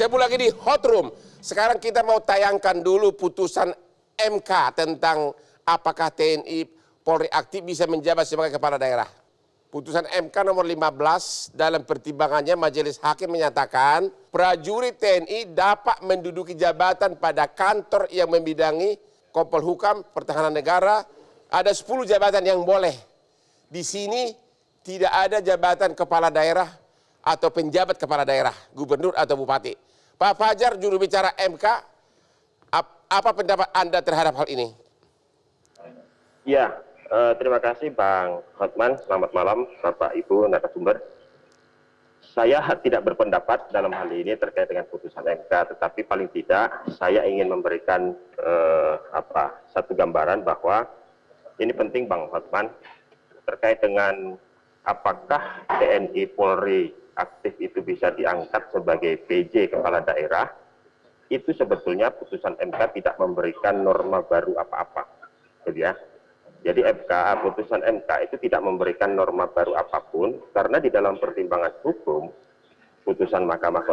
ketemu lagi di Hot Room. Sekarang kita mau tayangkan dulu putusan MK tentang apakah TNI Polri aktif bisa menjabat sebagai kepala daerah. Putusan MK nomor 15 dalam pertimbangannya Majelis Hakim menyatakan prajurit TNI dapat menduduki jabatan pada kantor yang membidangi Kompol Hukam, Pertahanan Negara. Ada 10 jabatan yang boleh. Di sini tidak ada jabatan kepala daerah atau penjabat kepala daerah, gubernur atau bupati. Pak Fajar, juru bicara MK, apa pendapat Anda terhadap hal ini? Ya, terima kasih Bang Hotman. Selamat malam Bapak Ibu narasumber. Saya tidak berpendapat dalam hal ini terkait dengan putusan MK, tetapi paling tidak saya ingin memberikan satu gambaran bahwa ini penting Bang Hotman terkait dengan apakah TNI Polri aktif itu bisa diangkat sebagai PJ kepala daerah. Itu sebetulnya putusan MK tidak memberikan norma baru apa-apa, gitu ya. Jadi putusan MK itu tidak memberikan norma baru apapun, karena di dalam pertimbangan hukum, putusan Mahkamah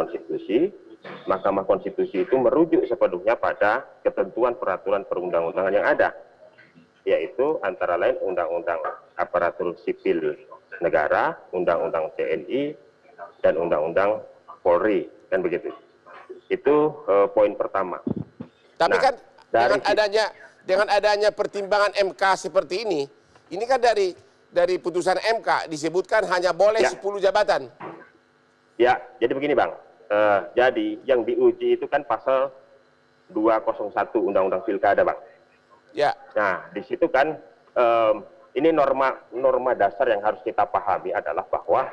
Konstitusi itu merujuk sepenuhnya pada ketentuan peraturan perundang-undangan yang ada, yaitu antara lain Undang-Undang Aparatur Sipil Negara, Undang-Undang TNI, dan Undang-Undang Polri, kan begitu. Itu poin pertama. Tapi kan dengan adanya pertimbangan MK seperti ini kan dari putusan MK disebutkan hanya boleh 10 jabatan. Ya, jadi begini Bang. Jadi yang diuji itu kan pasal 201 Undang-Undang Pilkada Bang. Ya. Nah, di situ kan ini norma dasar yang harus kita pahami adalah bahwa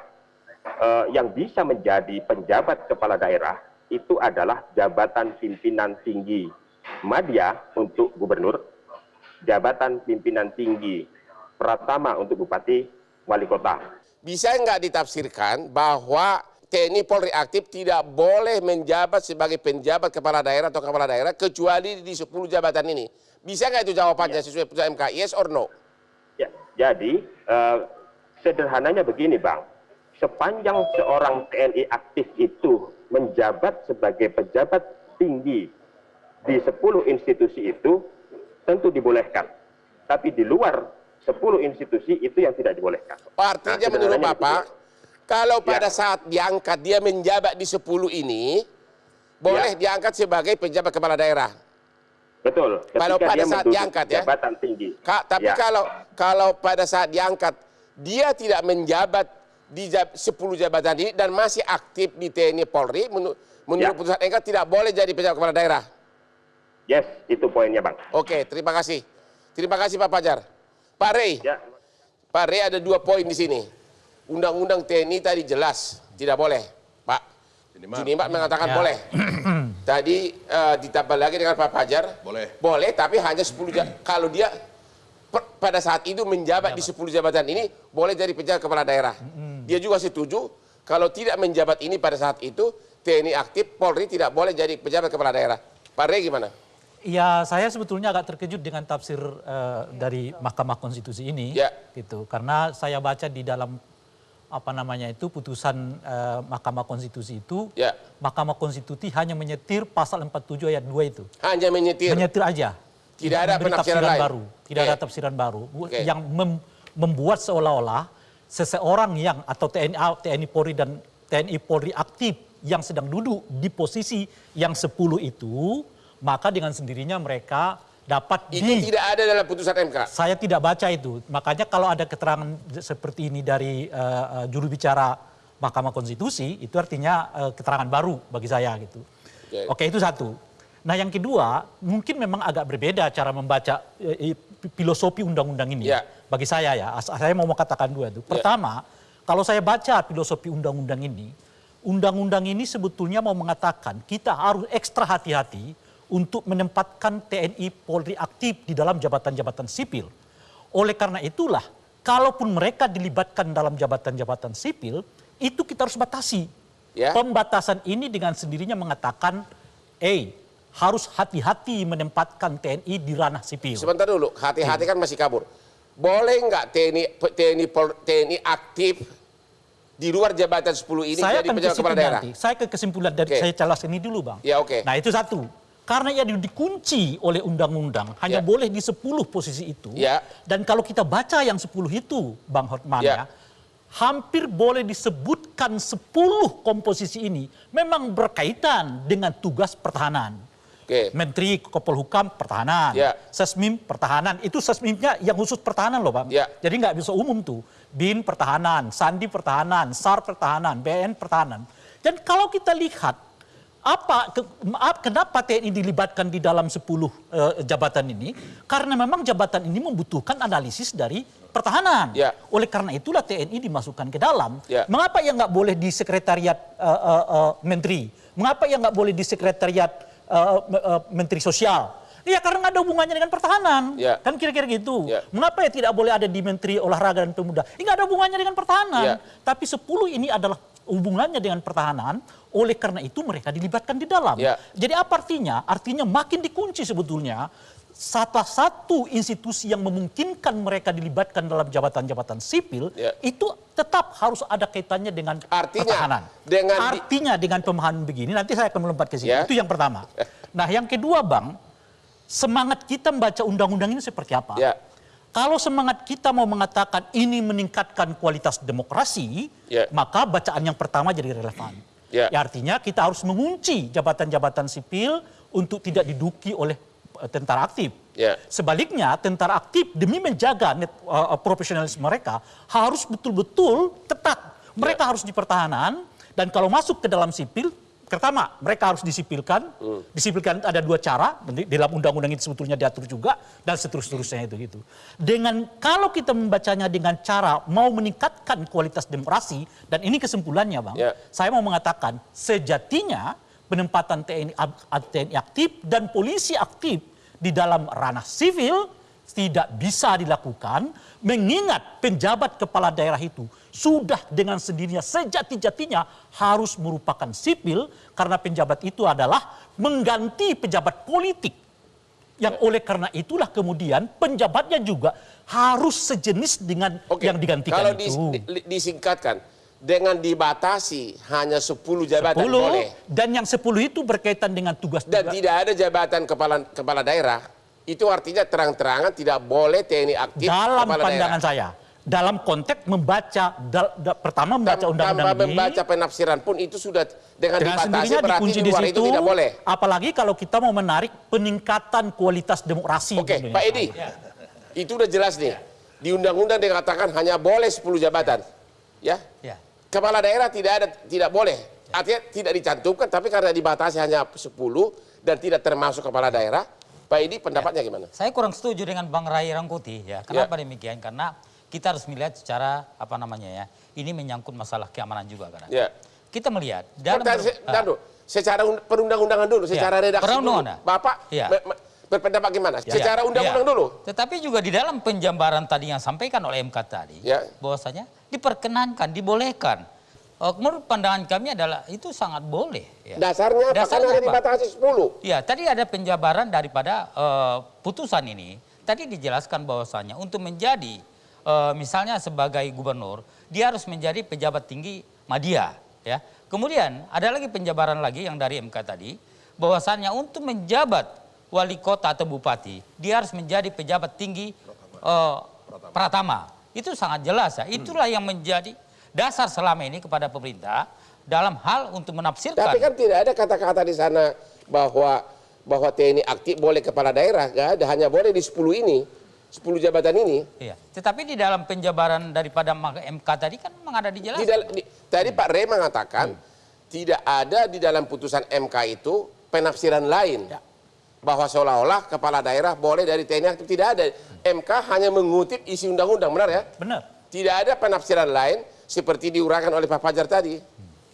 yang bisa menjadi penjabat kepala daerah itu adalah jabatan pimpinan tinggi madya untuk gubernur, jabatan pimpinan tinggi pratama untuk bupati, wali kota. Bisa nggak ditafsirkan bahwa TNI Polri aktif tidak boleh menjabat sebagai penjabat kepala daerah atau kepala daerah kecuali di 10 jabatan ini? Bisa nggak itu jawabannya sesuai putusan MK? Yes or no? Ya, jadi sederhananya begini Bang. Sepanjang seorang TNI aktif itu menjabat sebagai pejabat tinggi di 10 institusi itu, tentu dibolehkan. Tapi di luar 10 institusi itu yang tidak dibolehkan. Artinya menurut Bapak, kalau pada saat diangkat dia menjabat di 10 ini, boleh diangkat sebagai penjabat kepala daerah. Betul. Kalau pada saat diangkat ya. Jabatan tinggi. Tapi kalau pada saat diangkat, dia tidak menjabat di 10 jabatan ini dan masih aktif di TNI Polri, menurut putusan MK tidak boleh jadi penjabat kepala daerah. Yes, itu poinnya Bang. Oke, terima kasih. Terima kasih Pak Fajar. Pak Rey, Pak Rey ada 2 poin di sini. Undang-undang TNI tadi jelas tidak boleh, Pak. Junimat mengatakan boleh. Tadi ditambah lagi dengan Pak Fajar. Boleh, tapi hanya 10 jabatan. Kalau dia pada saat itu menjabat di 10 jabatan ini, boleh jadi penjabat kepala daerah. Dia juga setuju kalau tidak menjabat ini pada saat itu, TNI aktif, Polri tidak boleh jadi pejabat kepala daerah. Pak Rey gimana? Ya, saya sebetulnya agak terkejut dengan tafsir dari Mahkamah Konstitusi ini, gitu. Karena saya baca di dalam putusan Mahkamah Konstitusi itu, Mahkamah Konstitusi hanya menyetir pasal 47 ayat 2 itu. Hanya menyetir. Menyetir aja. Tidak ada penafsiran lain. Baru. Tidak ada tafsiran baru yang membuat seolah-olah seseorang yang atau TNI Polri dan TNI Polri aktif yang sedang duduk di posisi yang 10 itu, maka dengan sendirinya mereka dapat tidak ada dalam putusan MK. Saya tidak baca itu. Makanya kalau ada keterangan seperti ini dari juru bicara Mahkamah Konstitusi, itu artinya keterangan baru bagi saya gitu. Oke, itu satu. Nah, yang kedua, mungkin memang agak berbeda cara membaca filosofi undang-undang ini. Bagi saya ya, saya mau katakan 2 itu. Pertama, kalau saya baca filosofi undang-undang ini sebetulnya mau mengatakan kita harus ekstra hati-hati untuk menempatkan TNI Polri aktif di dalam jabatan-jabatan sipil. Oleh karena itulah, kalaupun mereka dilibatkan dalam jabatan-jabatan sipil, itu kita harus batasi. Pembatasan ini dengan sendirinya mengatakan, harus hati-hati menempatkan TNI di ranah sipil. Sebentar dulu, hati-hati kan masih kabur. Boleh nggak TNI aktif di luar jabatan 10 ini Saya jadi akan pejabat kepala daerah. nanti. Saya ke kesimpulan dari saya jelas ini dulu, Bang. Ya, oke. Nah, itu satu. Karena ia dikunci oleh undang-undang, hanya Ya. boleh di 10 posisi itu. Ya. Dan kalau kita baca yang 10 itu, Bang Hotman Ya. ya, hampir boleh disebutkan 10 komposisi ini memang berkaitan dengan tugas pertahanan. Oke. Menteri Polhukam pertahanan, Ya. Sesmim pertahanan, itu Sesmimnya yang khusus pertahanan loh, Bang. Ya. Jadi nggak bisa umum tuh. BIN pertahanan, Sandi pertahanan, SAR pertahanan, BN pertahanan. Dan kalau kita lihat kenapa TNI dilibatkan di dalam 10 jabatan ini? Karena memang jabatan ini membutuhkan analisis dari pertahanan. Ya. Oleh karena itulah TNI dimasukkan ke dalam. Ya. Mengapa yang nggak boleh di sekretariat menteri? Mengapa yang nggak boleh di sekretariat menteri sosial? Iya, karena nggak ada hubungannya dengan pertahanan. Ya. Kan kira-kira gitu. Ya. Mengapa ya tidak boleh ada di Menteri Olahraga dan Pemuda? Ini nggak ada hubungannya dengan pertahanan. Ya. Tapi 10 ini adalah hubungannya dengan pertahanan. Oleh karena itu mereka dilibatkan di dalam. Ya. Jadi apa artinya? Artinya makin dikunci sebetulnya salah satu institusi yang memungkinkan mereka dilibatkan dalam jabatan-jabatan sipil Ya. itu tetap harus ada kaitannya dengan pertahanan. Artinya dengan pemahaman begini, nanti saya akan melompat ke situ. Ya. Itu yang pertama. Nah, yang kedua, Bang, semangat kita membaca undang-undang ini seperti apa? Ya. Kalau semangat kita mau mengatakan ini meningkatkan kualitas demokrasi, Ya. maka bacaan yang pertama jadi relevan. Ya. Ya, artinya kita harus mengunci jabatan-jabatan sipil untuk tidak diduki oleh tentara aktif. Ya. Sebaliknya, tentara aktif demi menjaga profesionalisme mereka harus betul-betul ketat. Mereka harus di pertahanan, dan kalau masuk ke dalam sipil, pertama, mereka harus disipilkan. Disipilkan ada 2 cara, di dalam undang-undang itu sebetulnya diatur juga, dan seterusnya itu gitu. Kalau kita membacanya dengan cara mau meningkatkan kualitas demokrasi, dan ini kesimpulannya, Bang, Ya. saya mau mengatakan sejatinya penempatan TNI aktif dan polisi aktif di dalam ranah sivil tidak bisa dilakukan, mengingat penjabat kepala daerah itu sudah dengan sendirinya sejati-jatinya harus merupakan sipil, karena penjabat itu adalah mengganti pejabat politik. Yang oleh karena itulah kemudian penjabatnya juga harus sejenis dengan Oke. yang digantikan Kalau itu. disingkatkan, dengan dibatasi hanya 10 jabatan 10, boleh. dan yang 10 itu berkaitan dengan tugas Dan tidak ada jabatan kepala daerah. Itu artinya terang-terangan tidak boleh TNI aktif dalam kepala pandangan daerah. saya. Dalam konteks membaca, pertama membaca undang-undang Tanpa ini, membaca penafsiran pun itu sudah dengan dibatasi, sendirinya berarti dikunci di di luar situ. itu tidak boleh. Apalagi kalau kita mau menarik peningkatan kualitas demokrasi. Oke, di Pak Indonesia. Edi, itu udah jelas nih. Di undang-undang dikatakan hanya boleh 10 jabatan. Ya. Ya. Kepala daerah tidak boleh. Artinya tidak dicantumkan, tapi karena dibatasi hanya 10 dan tidak termasuk kepala daerah. Pak Edi, pendapatnya gimana? Saya kurang setuju dengan Bang Ray Rangkuti ya. Kenapa demikian? Karena kita harus melihat secara ini menyangkut masalah keamanan juga kan. Ya. Kita melihat dalam secara perundang-undangan dulu, secara redaksi dulu. perundang-undangan. Bapak Ya. berpendapat gimana? Secara undang-undang dulu. Tetapi juga di dalam penjambaran tadi yang sampaikan oleh MK tadi, Ya. bahwasanya diperkenankan, dibolehkan. Menurut pandangan kami adalah itu sangat boleh. Ya. Dasarnya apa? Kan hanya dibatasi 10. Ya, tadi ada penjabaran daripada putusan ini. Tadi dijelaskan bahwasanya untuk menjadi misalnya sebagai gubernur, dia harus menjadi pejabat tinggi media. Ya. Kemudian ada lagi penjabaran lagi yang dari MK tadi, bahwasanya untuk menjabat wali kota atau bupati, dia harus menjadi pejabat tinggi pratama. Itu sangat jelas ya. Itulah yang menjadi dasar selama ini kepada pemerintah dalam hal untuk menafsirkan. Tapi kan tidak ada kata-kata di sana bahwa TNI aktif boleh kepala daerah. Nggak ada, hanya boleh di 10 ini. 10 jabatan ini. Iya. Tetapi di dalam penjabaran daripada MK tadi kan memang ada dijelaskan. Tadi Pak Rey mengatakan tidak ada di dalam putusan MK itu penafsiran lain. Ya. Bahwa seolah-olah kepala daerah boleh dari TNI aktif. Tidak ada. MK hanya mengutip isi undang-undang, benar ya? Benar. Tidak ada penafsiran lain seperti diuraikan oleh Pak Fajar tadi.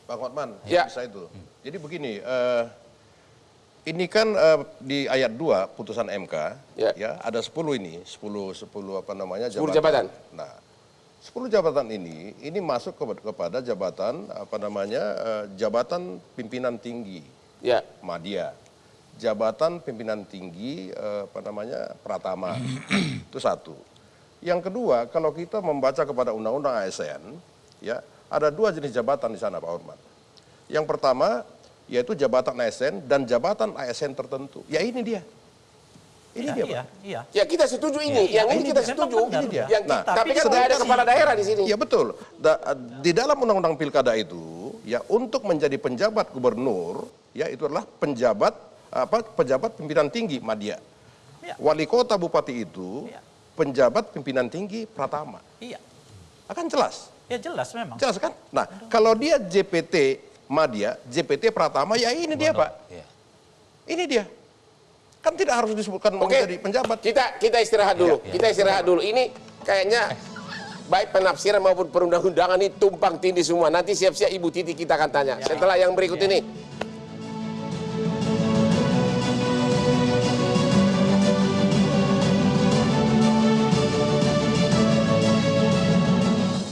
Pak Hotman, Ya. bisa itu. Jadi begini, ini kan di ayat 2 putusan MK, ya ada 10 ini, 10 jabatan. Nah, 10 jabatan ini masuk kepada jabatan jabatan pimpinan tinggi, Ya. Madya, jabatan pimpinan tinggi Pratama, itu satu. Yang kedua, kalau kita membaca kepada Undang-Undang ASN, ya ada 2 jenis jabatan di sana Pak Hotman. Yang pertama yaitu jabatan ASN dan jabatan ASN tertentu. Ya ini dia. Ini dia, Pak. Iya. Ya kita setuju ini, yang ini kita setuju. Ini dia. Yang Nah, tapi kan nggak ada kepala daerah di sini. Iya betul. Di dalam undang-undang pilkada itu, ya untuk menjadi penjabat gubernur, ya itu adalah pejabat pimpinan tinggi madya. Iya. Wali kota bupati itu penjabat pimpinan tinggi pratama. Iya. Akan jelas. Ya jelas memang. Jelas kan? Nah, kalau dia JPT madya, JPT pratama, ya ini dia, Pak. Iya. Ini dia. Kan tidak harus disebutkan menjadi penjabat. Kita istirahat dulu. Kita istirahat dulu. Ini kayaknya baik penafsiran maupun perundang-undangan ini tumpang tindih semua. Nanti siap-siap Ibu Titi kita akan tanya. Setelah yang berikut ini.